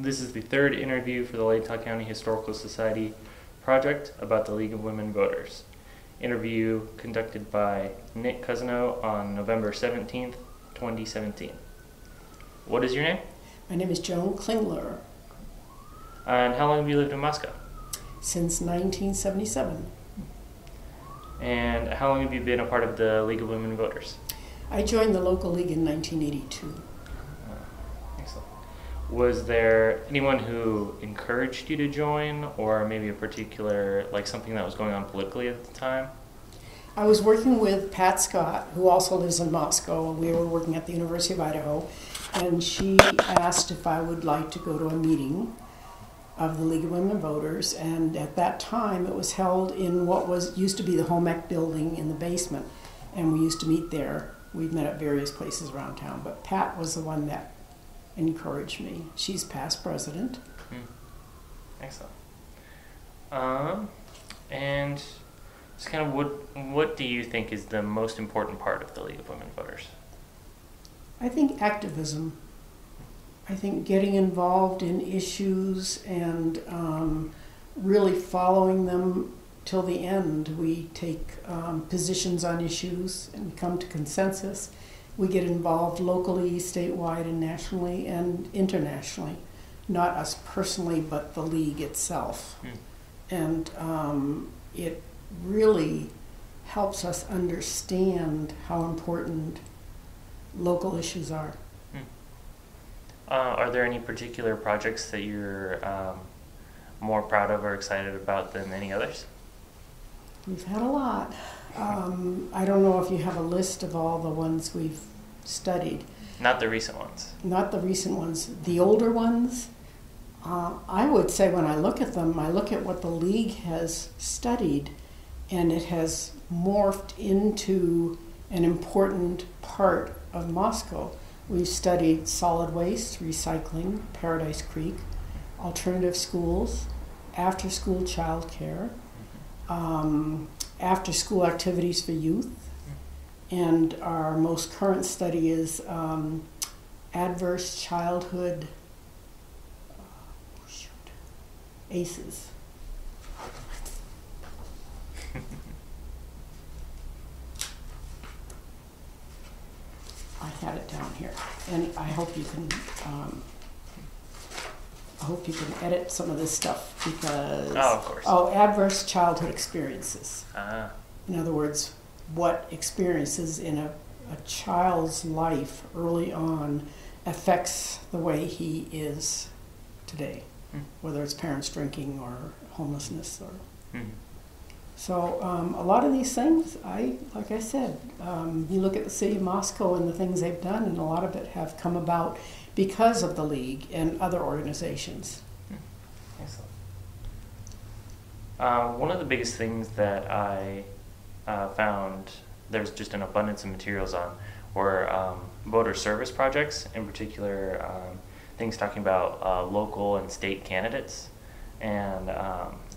This is the third interview for the Latah County Historical Society project about the League of Women Voters. Interview conducted by Nick Cousino on November 17th, 2017. What is your name? My name is Joan Klingler. And how long have you lived in Moscow? Since 1977. And how long have you been a part of the League of Women Voters? I joined the local league in 1982. Excellent. Was there anyone who encouraged you to join, or maybe a particular, like something that was going on politically at the time? I was working with Pat Scott, who also lives in Moscow. We were working at the University of Idaho, and she asked if I would like to go to a meeting of the League of Women Voters, and at that time it was held in what used to be the home ec building in the basement, and we used to meet there. We've met at various places around town, but Pat was the one that encouraged me. She's past president. Excellent. And just kind of what do you think is the most important part of the League of Women Voters? I think activism. I think getting involved in issues and really following them till the end. We take positions on issues and come to consensus. We get involved locally, statewide, and nationally, and internationally. Not us personally, but the league itself. And it really helps us understand how important local issues are. Are there any particular projects that you're more proud of or excited about than any others? We've had a lot. I don't know if you have a list of all the ones we've studied. Not the recent ones. Not the recent ones. The older ones, I would say when I look at them, I look at what the League has studied, and it has morphed into an important part of Moscow. We've studied solid waste, recycling, Paradise Creek, alternative schools, after-school childcare, after-school activities for youth, and our most current study is adverse childhood ACEs. I had it down here, and I hope you can. I hope you can edit some of this stuff because. Oh, of course. Oh, adverse childhood experiences. Ah. In other words, what experiences in a child's life early on affects the way he is today, whether it's parents drinking or homelessness or. So a lot of these things, like I said, you look at the city of Moscow and the things they've done, and a lot of it have come about because of the League and other organizations. Excellent. One of the biggest things that I found there's just an abundance of materials on were voter service projects, in particular things talking about local and state candidates. And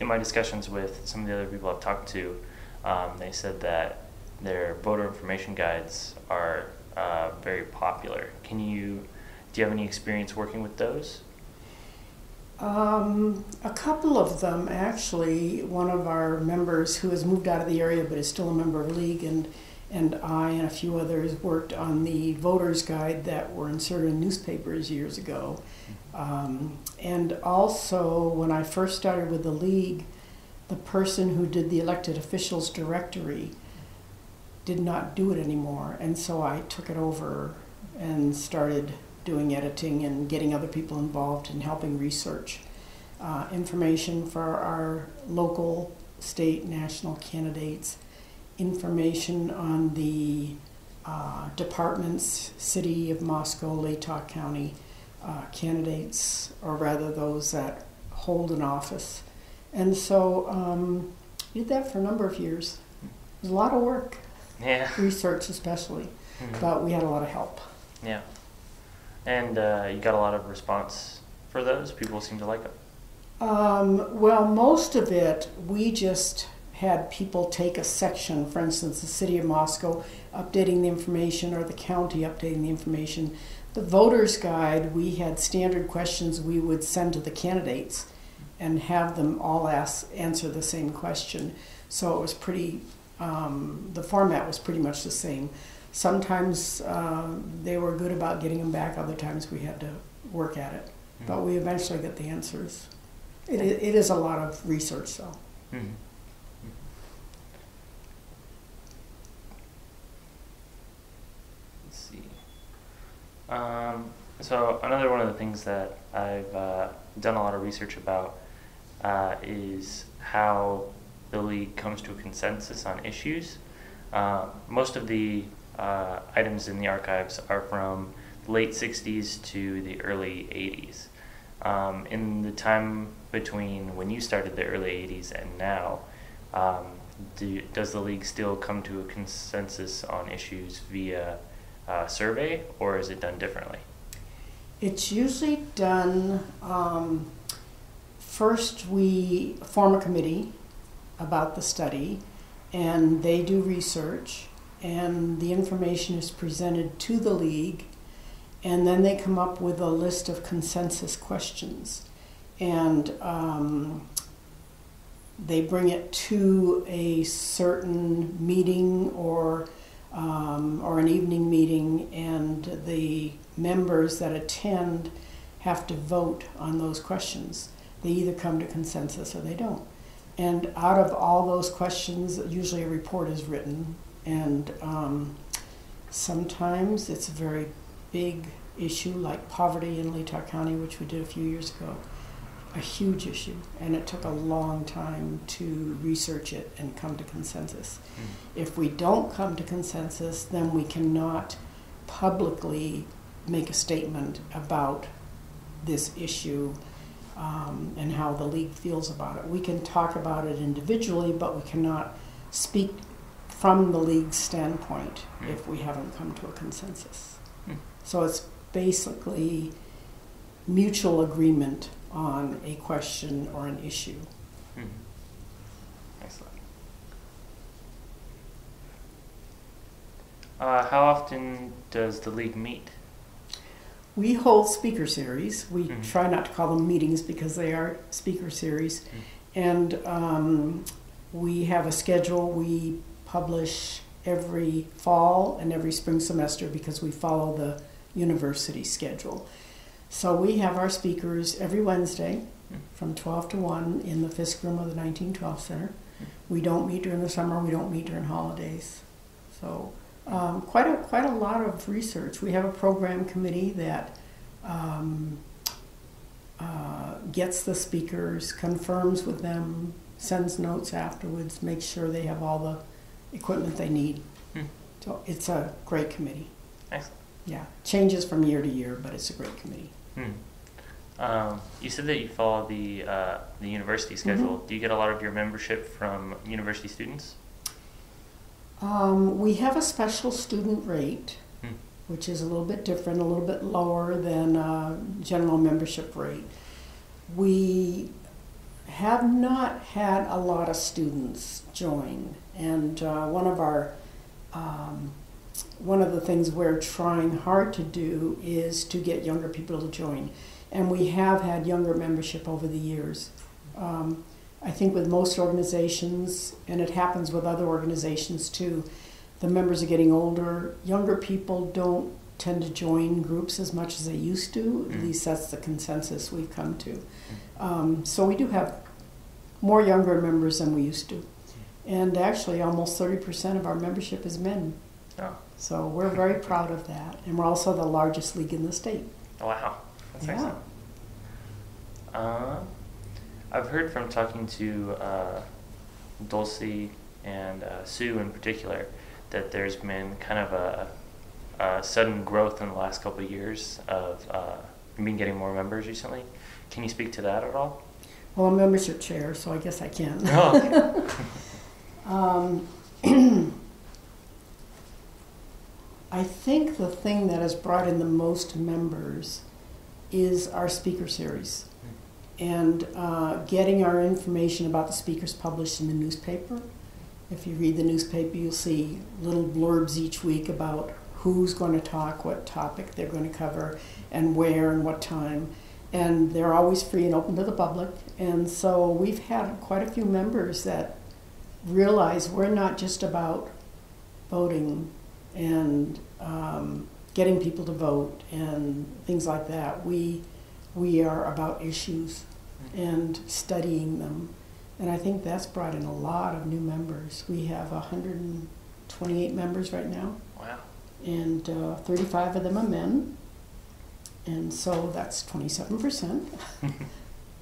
in my discussions with some of the other people I've talked to, they said that their voter information guides are very popular. Do you have any experience working with those? A couple of them, actually. One of our members who has moved out of the area but is still a member of the League, and I and a few others worked on the voters guide that were inserted in newspapers years ago. And also, when I first started with the League, the person who did the elected officials directory did not do it anymore, and so I took it over and started doing editing and getting other people involved in helping research information for our local, state, national candidates, information on the departments, City of Moscow, Latah County candidates, or rather those that hold an office. And so did that for a number of years. It was a lot of work, research especially, but we had a lot of help. Yeah. And you got a lot of response for those? People seem to like them? Well, most of it, we just had people take a section, for instance, the City of Moscow updating the information or the county updating the information. The voter's guide, we had standard questions we would send to the candidates and have them all answer the same question. So it was pretty, the format was pretty much the same. Sometimes they were good about getting them back, other times we had to work at it. Mm-hmm. But we eventually got the answers. It is a lot of research, though. Mm-hmm. Let's see. So another one of the things that I've done a lot of research about is how the league comes to a consensus on issues. Most of the items in the archives are from the late 60s to the early 80s. In the time between when you started the early 80s and now, does the league still come to a consensus on issues via survey, or is it done differently? It's usually done, first we form a committee about the study, and they do research, and the information is presented to the league, and then they come up with a list of consensus questions, and they bring it to a certain meeting or an evening meeting, and the members that attend have to vote on those questions. They either come to consensus or they don't. And out of all those questions, usually a report is written, and sometimes it's a very big issue like poverty in Leetah County, which we did a few years ago. A huge issue, and it took a long time to research it and come to consensus. If we don't come to consensus, then we cannot publicly make a statement about this issue and how the league feels about it. We can talk about it individually, but we cannot speak from the league's standpoint if we haven't come to a consensus. So it's basically mutual agreement on a question or an issue. Excellent. How often does the league meet? We hold speaker series. We try not to call them meetings because they are speaker series. And we have a schedule we publish every fall and every spring semester because we follow the university schedule. So we have our speakers every Wednesday from 12 to 1 in the Fisk room of the 1912 Center. We don't meet during the summer. We don't meet during holidays. So quite a lot of research. We have a program committee that gets the speakers, confirms with them, sends notes afterwards, makes sure they have all the equipment they need. So it's a great committee. Excellent. Yeah, changes from year to year, but it's a great committee. You said that you follow the university schedule. Do you get a lot of your membership from university students? We have a special student rate, which is a little bit different, a little bit lower than general membership rate. We have not had a lot of students join, and one of the things we're trying hard to do is to get younger people to join. And we have had younger membership over the years. I think with most organizations, and it happens with other organizations too, the members are getting older. Younger people don't tend to join groups as much as they used to. At least that's the consensus we've come to. So we do have more younger members than we used to. And actually almost 30% of our membership is men. Oh. So we're very proud of that. And we're also the largest league in the state. Wow, that's excellent. I've heard from talking to Dulcie and Sue in particular that there's been kind of a sudden growth in the last couple of years of been getting more members recently. Can you speak to that at all? Well, I'm membership chair, so I guess I can. Oh, okay. I think the thing that has brought in the most members is our speaker series. And getting our information about the speakers published in the newspaper. If you read the newspaper, you'll see little blurbs each week about who's going to talk, what topic they're going to cover, and where and what time. And they're always free and open to the public. And so we've had quite a few members that realize we're not just about voting and getting people to vote and things like that. We are about issues and studying them. And I think that's brought in a lot of new members. We have 128 members right now. Wow. And 35 of them are men. And so that's 27%.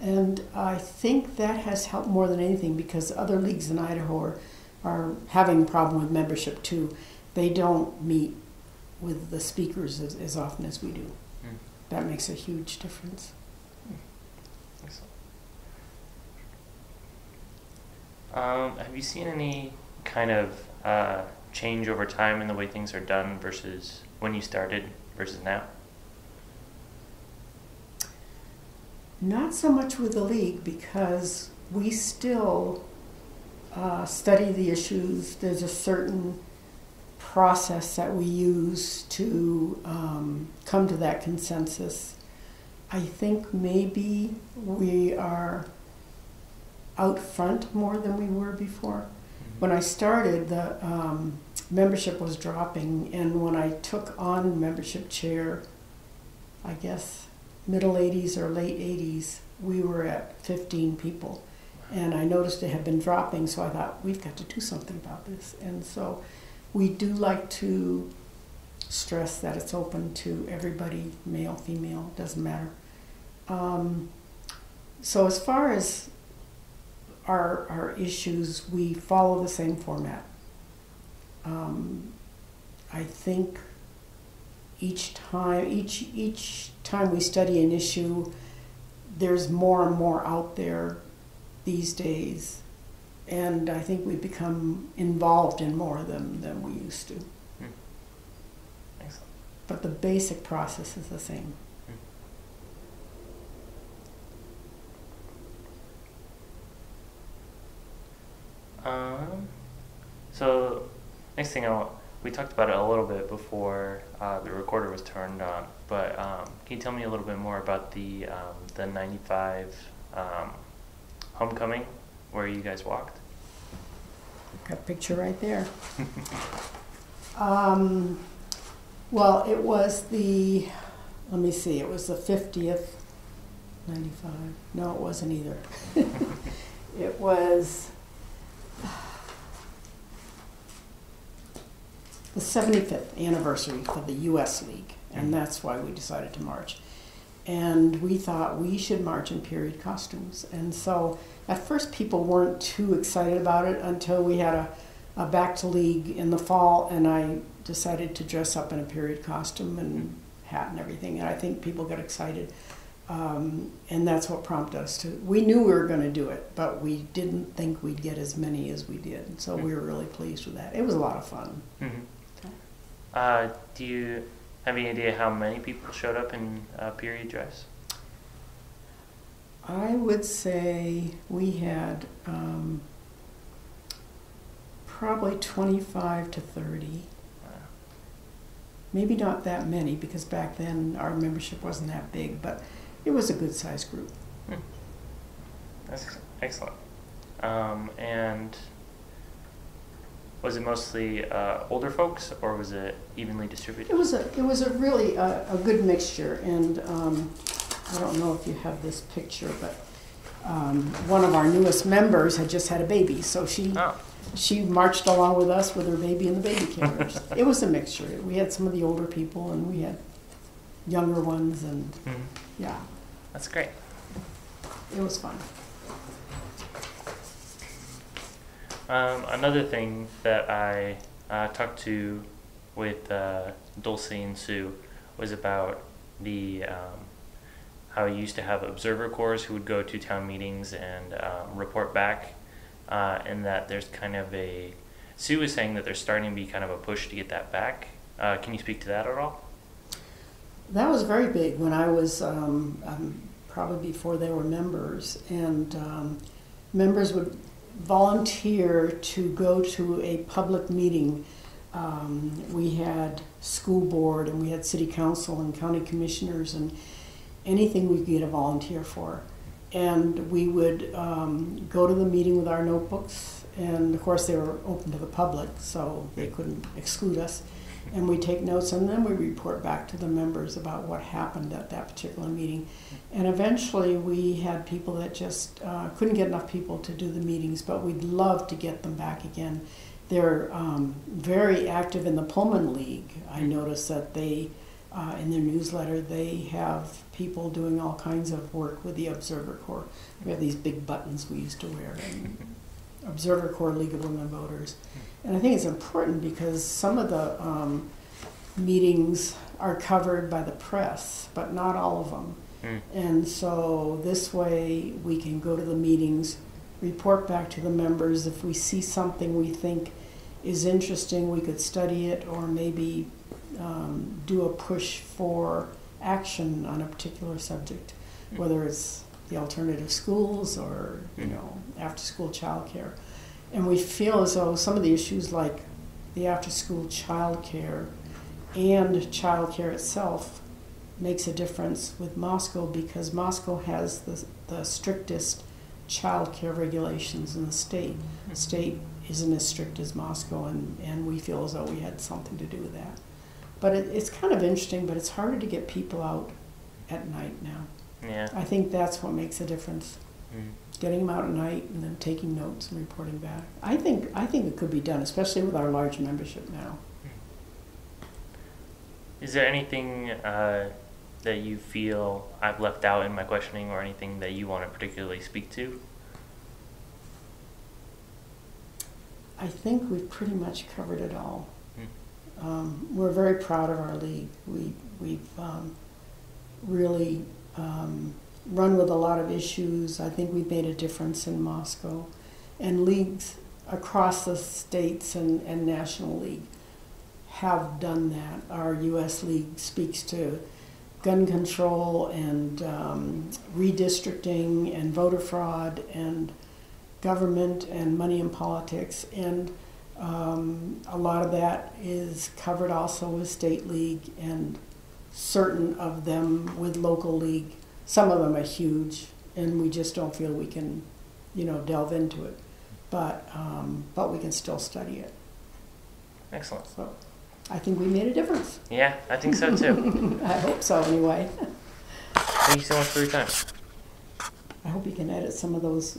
And I think that has helped more than anything, because other leagues in Idaho are having a problem with membership too. They don't meet with the speakers as often as we do. That makes a huge difference. Have you seen any kind of change over time in the way things are done versus when you started versus now? Not so much with the league, because we still study the issues. There's a certain process that we use to come to that consensus. I think maybe we are out front more than we were before. When I started, the membership was dropping, and when I took on membership chair, I guess middle 80s or late 80s, we were at 15 people. And I noticed it had been dropping, so I thought, we've got to do something about this. And so we do like to stress that it's open to everybody, male, female, doesn't matter. So as far as our issues, we follow the same format. I think each time we study an issue, there's more and more out there these days, and I think we've become involved in more of them than we used to. Excellent. But the basic process is the same. So next thing we talked about it a little bit before the recorder was turned on, but can you tell me a little bit more about the N95 Homecoming, where you guys walked? Got a picture right there. Well, it was the, let me see, it was the 50th, 95, no it wasn't either. It was the 75th anniversary of the U.S. League, and that's why we decided to march. And we thought we should march in period costumes. And so at first people weren't too excited about it until we had a back to league in the fall, and I decided to dress up in a period costume and hat and everything, and I think people got excited. And that's what prompted us to, we knew we were going to do it, but we didn't think we'd get as many as we did. So we were really pleased with that. It was a lot of fun. Do you have any idea how many people showed up in period dress? I would say we had probably 25 to 30. Wow. Maybe not that many, because back then our membership wasn't that big, but it was a good sized group. That's excellent. And was it mostly older folks, or was it evenly distributed? It was a really a good mixture, and I don't know if you have this picture, but one of our newest members had just had a baby, so she marched along with us with her baby in the baby carriage. It was a mixture. We had some of the older people, and we had younger ones, and yeah. That's great. It was fun. Another thing that I talked to with Dulce and Sue was about the how you used to have observer corps who would go to town meetings and report back, and that there's kind of a, Sue was saying that there's starting to be kind of a push to get that back. Can you speak to that at all? That was very big when I was probably before they were members, and members would volunteer to go to a public meeting we had school board, and we had city council and county commissioners, and anything we could get a volunteer for. And we would go to the meeting with our notebooks, and of course they were open to the public, so they couldn't exclude us. And we take notes, and then we report back to the members about what happened at that particular meeting. And eventually we had people that just couldn't get enough people to do the meetings, but we'd love to get them back again. They're very active in the Pullman League. I noticed that they, in their newsletter, they have people doing all kinds of work with the Observer Corps. We have these big buttons we used to wear, and Observer Corps League of Women Voters. And I think it's important because some of the meetings are covered by the press, but not all of them. And so this way we can go to the meetings, report back to the members. If we see something we think is interesting, we could study it, or maybe do a push for action on a particular subject, whether it's the alternative schools or, you know, after-school childcare. And we feel as though some of the issues like the after-school childcare and childcare itself makes a difference with Moscow, because Moscow has the strictest childcare regulations in the state. The state isn't as strict as Moscow, and we feel as though we had something to do with that. But it's kind of interesting, but it's harder to get people out at night now. Yeah. I think that's what makes a difference. Getting them out at night and then taking notes and reporting back. I think it could be done, especially with our large membership now. Is there anything that you feel I've left out in my questioning, or anything that you want to particularly speak to? I think we've pretty much covered it all. We're very proud of our league. We've really run with a lot of issues. I think we've made a difference in Moscow. And leagues across the states and National League have done that. Our U.S. League speaks to gun control and redistricting and voter fraud and government and money in politics. And a lot of that is covered also with state league, and certain of them with local league. Some of them are huge, and we just don't feel we can, you know, delve into it. But we can still study it. Excellent. So I think we made a difference. Yeah, I think so too. I hope so, anyway. Thank you so much for your time. I hope you can edit some of those.